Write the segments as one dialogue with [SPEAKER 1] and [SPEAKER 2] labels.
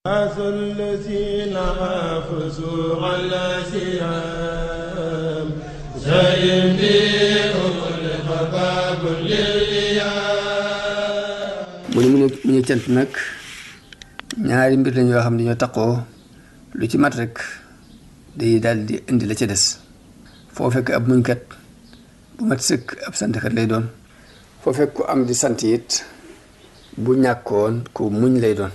[SPEAKER 1] الذين حافظوا على سيام زين بهم الخطاب لليام
[SPEAKER 2] mu ñu cant nag ñaari mbir lañ yoo xam ne ñoo taqoo lu ci mat rek day daal di indi la ca des foo fekk ab muñkat bu mat sëkk ab santkat lay doon foo fekk ku am di sant it bu ñàkkoon ku muñ lay doon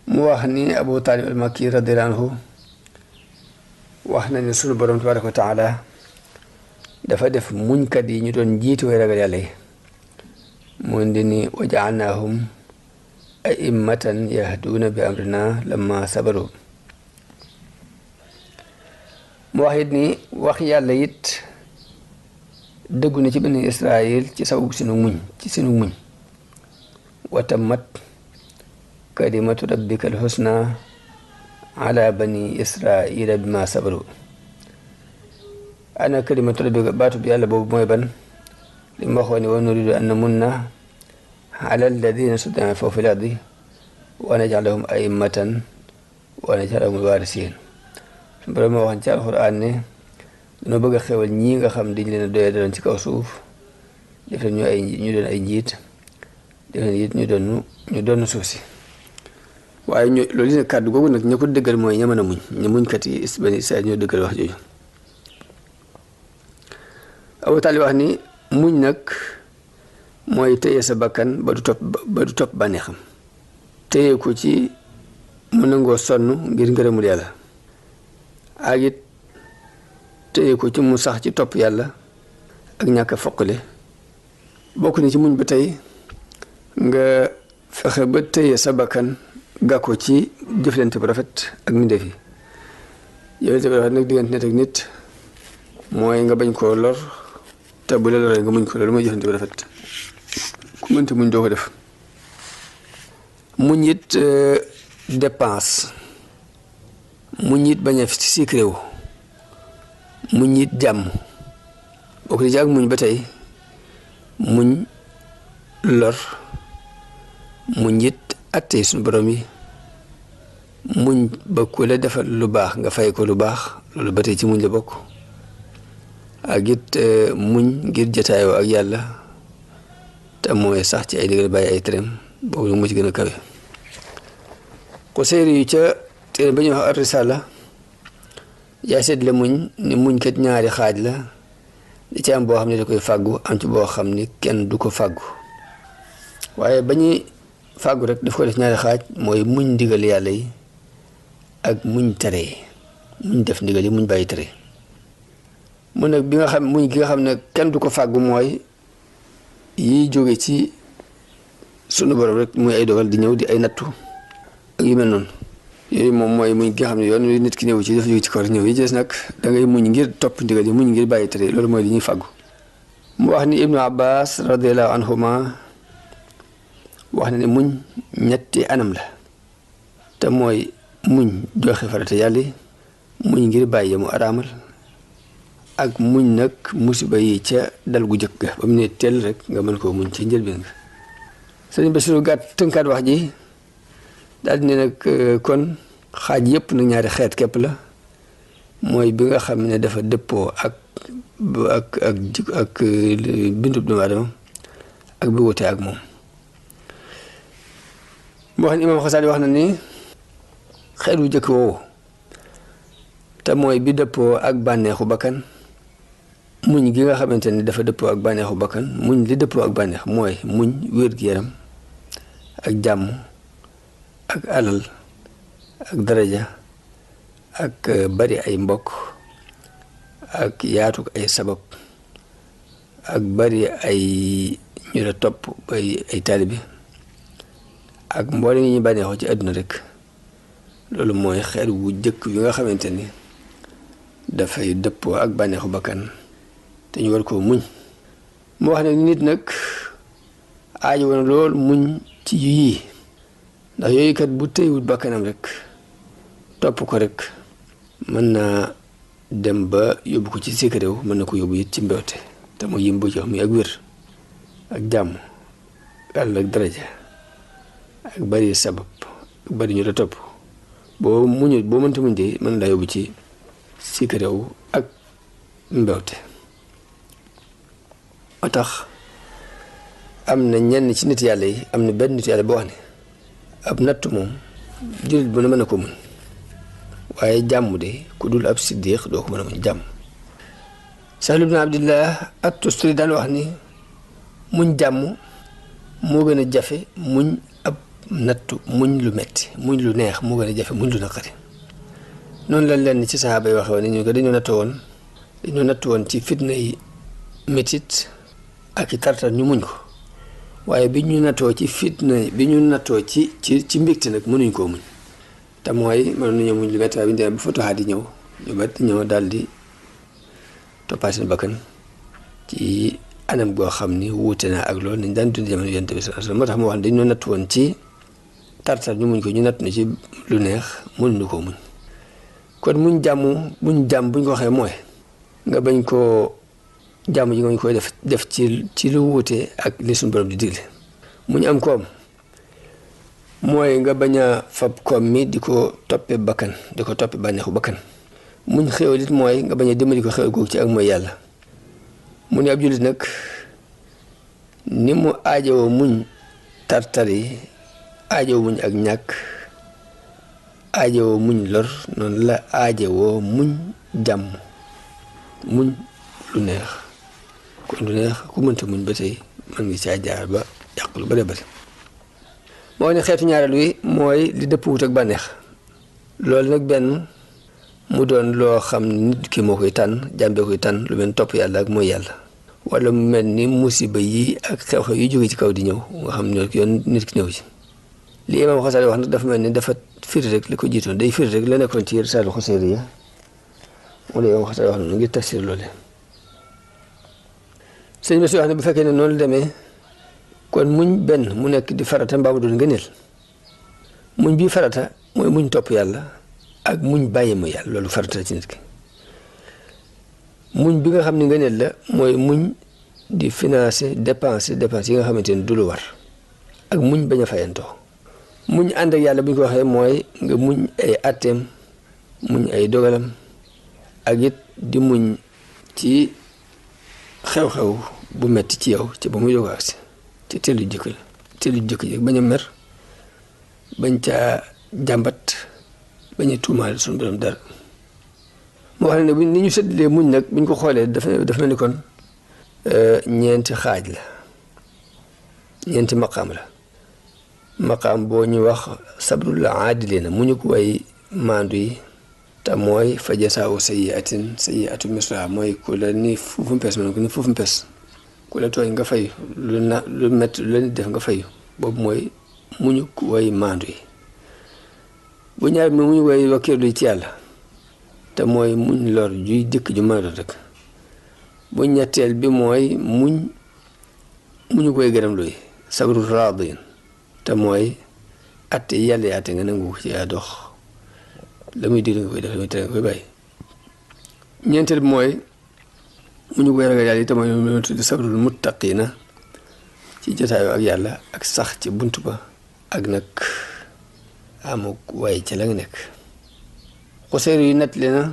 [SPEAKER 2] mu wax ni Abu Talib al-Makki radiyallahu anhu wax na ne sunu borom tabaraka wa taala dafa def muñkat yi ñu doon jiitu way ragal yàlla yi mu indi ni wa ja'alnaahum a'immatan yahduuna bi amrina lamma sabaru mu wax it ni wax yàlla it dëggu na ci bani Israël ci sababu sunu muñ wa tammat kalimatu rabbika al-husna ala bani Israila bima sabaru ana kalimatu rabbika baatu bi yàlla boobu mooy ban li mu waxoon ne wa nuridu an namunna ala alladina stud'ifu fil ardi wa naj'alahum a'immatan wa naj'alahum al-warisiin su borom moo waxoon ci alxuraan ne dañoo bëgg a xewal ñii nga xam dañ leen a doye doon ci kaw suuf def leen ñu doon ay njiit def leen it ñu doon suuf si waaye loolu nag kàddu googu nag ña ko dëggal mooy ña mën a muñ ña muñkat yi bani Israël ñoo dëggal wax jooju Abu Talib wax ni muñ nag mooy téye sa bakkan ba du topp bànneexam téye ko ci mu nangoo sonn ngir ngërëmul yàlla ak it téye ko ci mu sax ci topp yàlla ak ñàkk a foqale bokk ni ci muñ ba tey nga fexe ba téye sa bakkan gàkko ci jëflante bu rafet ak mbindeef yi jëflante bu rafet nag diggante nit ak nit mooy nga bañ koo lor te bu la loree nga muñ ko loolu mooy jëflante bu rafet ku mënta muñ doo ko def muñ it dépense muñ it bañ a siik réew muñ it jàmm bokk ni ci ak muñ ba tey muñ lor muñ it attey suñu borom yi muñ ba ku la defal lu baax nga fay ko lu baax loolu ba tey ci muñ la bokk ak it muñ ngir jotaayoo ak yàlla te mooy sax ci ay digal bàyyi ay tereem boobu lu mu ci gën a kawe ko séeri yu ca téere ba ñuy wax ar-Risaala yaa seetle muñ ni muñ kat ñaari xaaj la di ci am boo xam ne da koy fàggu am ci boo xam ni kenn du ko fàggu waaye ba ñuy fàggu rek daf ko def ñaari xaaj mooy muñ ndigal yàlla yi ak muñ tere muñ def ndigal yi muñ bàyyi tere mu nag bi nga xam muñ gi nga xam ne kenn du ko fàggu mooy yiy jóge ci sunu borom rek muy ay dogal di ñëw di ay nattu ak yu mel noonu yooyu moom mooy muñ gi nga xam ne yoon wi nit ki ñëw ci dafa jóge ci kaw rek ñëw yi des nag da ngay muñ ngir topp ndigal yi muñ ngir bàyyi tere loolu mooy li ñuy fàggu mu wax ni Ibnu Abbas radiyallahu anhuma wax na ne muñ ñetti anam la te mooy muñ joxe farata yàlla muñ ngir bàyyi mu araamal ak muñ nag musiba yi ca dal gu jëkk ga ba mu ne teel rek nga mën koo muñ ci njëlbeen nga sëriñ Basiru gàtt tënkaat wax ji daal di ne nag kon xaaj yëpp nag ñaari xeet képp la mooy bi nga xam ne dafa dëppoo ak bindub doomu aadama ak bi wute ak moom moo xam ne Imaam Xasaali wax na ni xeet wu jëkk woowu te mooy bi dëppoo ak bànneexu bakkan muñ gi nga xamante ni dafa dëppoo ak bànneexu bakkan muñ li dëppoo ak bànneex mooy muñ wér-gu-yaram ak jàmm ak alal ak daraja ak bari ay mbokk ak yaatu ay sabab ak bari ay ñu la topp ay taalibe ak mboolem yi ñu bànneexoo ci àdduna rek loolu mooy xeet wu jëkk yu nga xamante ni dafay dëppoo ak bànneexu bakkan te ñu war koo muñ mu wax ne nit nag aajo woon lool muñ ci yii ndax yooyu kat bu téywut bakkanam rek topp ko rek mën naa dem ba yóbbu ko ci sikk réew mën na ko yóbbu it ci mbewte te mu yim bu jox muy ak wér ak jàmm àll ak daraja ak bari sabab bari ñu la topp boo mënta muñ de mën laa yóbbu ci sikkaréew ak mbewte. moo tax am na ñenn ci nit yàlla yi am na benn nit yàlla boo wax ne ab nattu moom jullit bu ne mën na ko muñ waaye jàmm de ku dul ab siddiq doo ko mën a muñ jàmm. Sahl ibn Abdillah at-Tustari daan wax ni muñ jàmm moo gën a jafe muñ ab nattu muñ lu metti muñ lu neex moo gën a jafe muñ lu naqari. noonu la leen ci saxaaba yi waxee woon ni ñu ko dañoo nattu woon ci fitna yi métit ak i tartar ñu muñ ko waaye bi ñu nattoo ci fitna bi ñu nattoo ci mbégte nag mënuñ koo muñ te mooy mënoon nañoo muñ lu metti waaye bi ñu demee ba Futuhaat di ñëw ñu bat ñëw daal di toppaat seen bakkan ci anam goo xam ni wuute na ak loolu nañ daan dund jamono Yonent bi sallallahu alayhi wasallam moo tax mu wax dañoo nattu woon ci tartar ñu muñ ko ñu natt na ci lu neex mënuñu koo muñ. kon muñ jàmm buñ ko waxee mooy nga bañ koo jàmm ji nga bañ koy def ci lu wuute ak li suñu borom di digle. muñ am koom mooy nga bañ a fab koom mi di ko toppee bakkan di ko toppee bànneexu bakkan. muñ xéwal it mooy nga bañ a dimbali ko xéwal googu ci ak mooy yàlla. mu ne ab jullit nag ni mu aajowoo muñ tartar yi aajowoo muñ ak ñàkk aajowoo muñ lor noonu la aajowoo muñ jàmm muñ lu neex kon lu neex ku mënta muñ ba tey mën ngi caa jaar ba yàq lu bare bare. moo ne xeetu ñaareel wi mooy li dëpp wut ak bànneex loolu nag benn mu doon loo xam nit ki moo koy tànn jàmbee koy tànn lu mel topp yàlla ak mooy yàlla wala mu mel ni musiba yi ak xew-xew yi jóge ci kaw di ñëw nga xam ne yoon nit ki ñëw ci. li Imaam Xasaali wax nag dafa mel ni dafa firi rek li ko jiitoon day firi rek la nekkoon ci Risaalul Xuseyriya wala Imaam Xasaali wax noonu ngir tafsir loole. sëñ bi si wax ne bu fekkee ne noonu la demee kon muñ benn mu nekk di farata mbaa mu doon ngëneel muñ bii farata mooy muñ topp yàlla ak muñ bàyyi mu yàlla loolu farata ci nit ki. muñ bi nga xam ne ngëneel la mooy muñ di financer dépense yi nga xamante ni du lu war ak muñ bañ a fayantoo. muñ ànd ak yàlla bu ñu ko waxee mooy nga muñ ay atteem muñ ay dogalam ak it di muñ ci xew-xew bu metti ci yow ci ba muy doog a agsi ci teelu jëkk ji bañ a mer bañ caa jàmbat bañ a tuumaal suñu borom dara. moo xam ne ni ñu séddalee muñ nag buñ ko xoolee daf na ni kon ñeenti xaaj la ñeenti maqaam la. maqaam boo ñu wax sabrul aadilina muñu ko way maandu yi te mooy fa jasaawu sayyi'atu misla mooy ku la ni fuufu mpes man ko ni fuufu mpes ku la tooñ nga fayu lu métti lu la nit def nga fayu boobu mooy muñu ko way maandu yi. bu ñaar mi muñu way wakkiirlu ci yàlla te mooy muñ lor juy dëkk ju mën a doon rek. bu ñetteel bi mooy muñu koy gërëm luy sabrul raadin te mooy atte yàlla yaate nga nangu ci yaa dox la muy digle nga koy def la muy tere nga koy bàyyi. ñeenteel bi mooy muñu koy ragal yàlla yi te mooy lu tudd sabrul muttaqina ci jotaayoo ak yàlla ak sax ci bunt ba ak nag amuk waaye ca la nga nekk. Xuseyri yu nettali na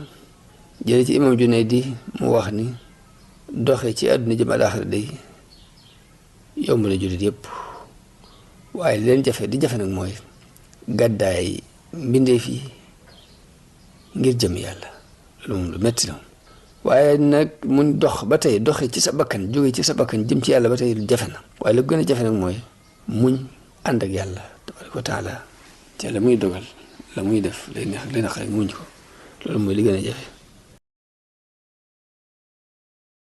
[SPEAKER 2] jële ci imam Junaydi mu wax ni doxe ci àdduna jëm alaaxira day yomb na jullit yëpp waaye leen jafe di jafe nag mooy gàddaay mbindeef yi ngir jëm yàlla loolu moom lu metti la waaye nag mun dox ba tey doxe ci sa bakkan jóge ci sa bakkan jëm ci yàlla ba tey lu jafe na waaye la gën a jafe nag mooy muñ ànd ak yàlla tabaaraka wa taala te la muy dogal la muy def lay neex ak lay naqari muñ ko loolu mooy li gën a jafe.